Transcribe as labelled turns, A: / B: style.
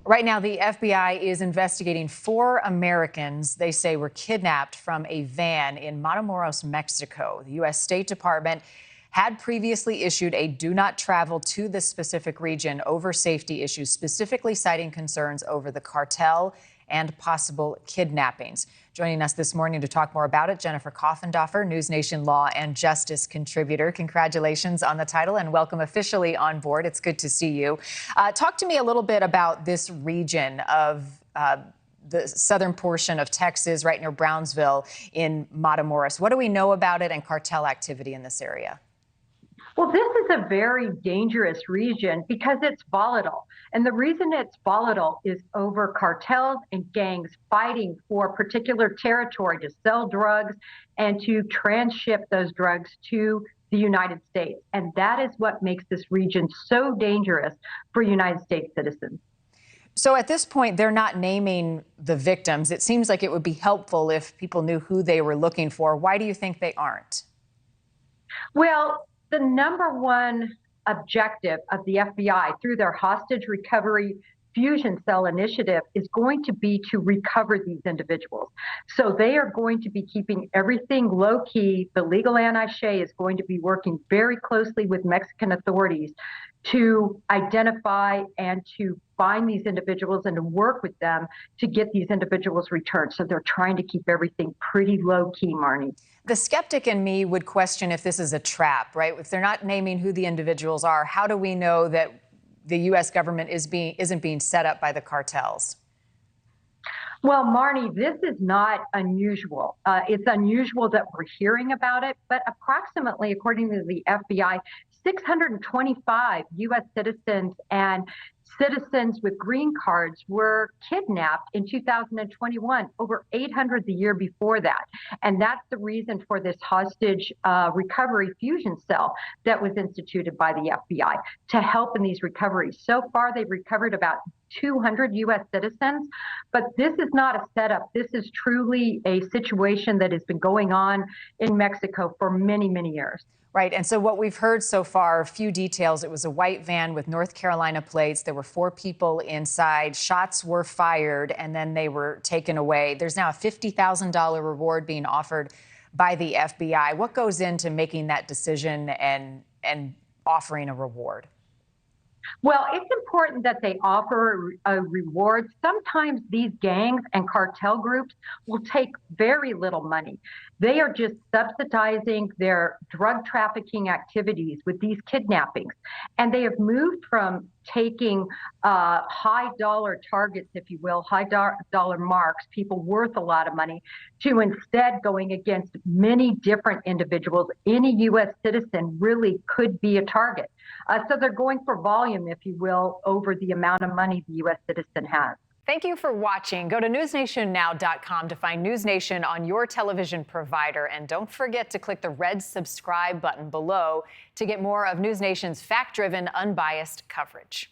A: Right now, the FBI is investigating 4 Americans they say were kidnapped from a van in Matamoros, Mexico. The U.S. State Department had previously issued a do not travel to this specific region over safety issues, specifically citing concerns over the cartel and possible kidnappings. Joining us this morning to talk more about it, Jennifer Coffindaffer, NewsNation law and justice contributor. Congratulations on the title and welcome officially on board. It's good to see you. Talk to me a little bit about this region of the southern portion of Texas, right near Brownsville in Matamoros. What do we know about it and cartel activity in this area?
B: Well, this is a very dangerous region because it's volatile. And the reason it's volatile is over cartels and gangs fighting for particular territory to sell drugs and to transship those drugs to the United States. And that is what makes this region so dangerous for United States citizens.
A: So at this point, they're not naming the victims. It seems like it would be helpful if people knew who they were looking for. Why do you think they aren't?
B: Well, the number one objective of the FBI through their hostage recovery fusion cell initiative is going to be to recover these individuals. So they are going to be keeping everything low key. The legal attaché is going to be working very closely with Mexican authorities to identify and to find these individuals and to work with them to get these individuals returned. So they're trying to keep everything pretty low key, Marni.
A: The skeptic in me would question if this is a trap, right? If they're not naming who the individuals are, how do we know that the U.S. government isn't being set up by the cartels?
B: Well, Marni, this is not unusual. It's unusual that we're hearing about it, but approximately, according to the FBI, 625 U.S. citizens and citizens with green cards were kidnapped in 2021, over 800 the year before that. And that's the reason for this hostage recovery fusion cell that was instituted by the FBI to help in these recoveries. So far, they've recovered about 200 U.S. citizens, but this is not a setup. This is truly a situation that has been going on in Mexico for many, many years.
A: Right. And so what we've heard so far, a few details. It was a white van with North Carolina plates. There were 4 people inside. Shots were fired and then they were taken away. There's now a $50,000 reward being offered by the FBI. What goes into making that decision and offering a reward?
B: Well, it's important that they offer a reward. Sometimes these gangs and cartel groups will take very little money. They are just subsidizing their drug trafficking activities with these kidnappings. And they have moved from taking high dollar targets, if you will, high dollar marks, people worth a lot of money, to instead going against many different individuals. Any U.S. citizen really could be a target. So they're going for volume, if you will, over the amount of money the U.S. citizen has.
A: Thank you for watching. Go to newsnationnow.com to find NewsNation on your television provider. And don't forget to click the red subscribe button below to get more of NewsNation's fact-driven, unbiased coverage.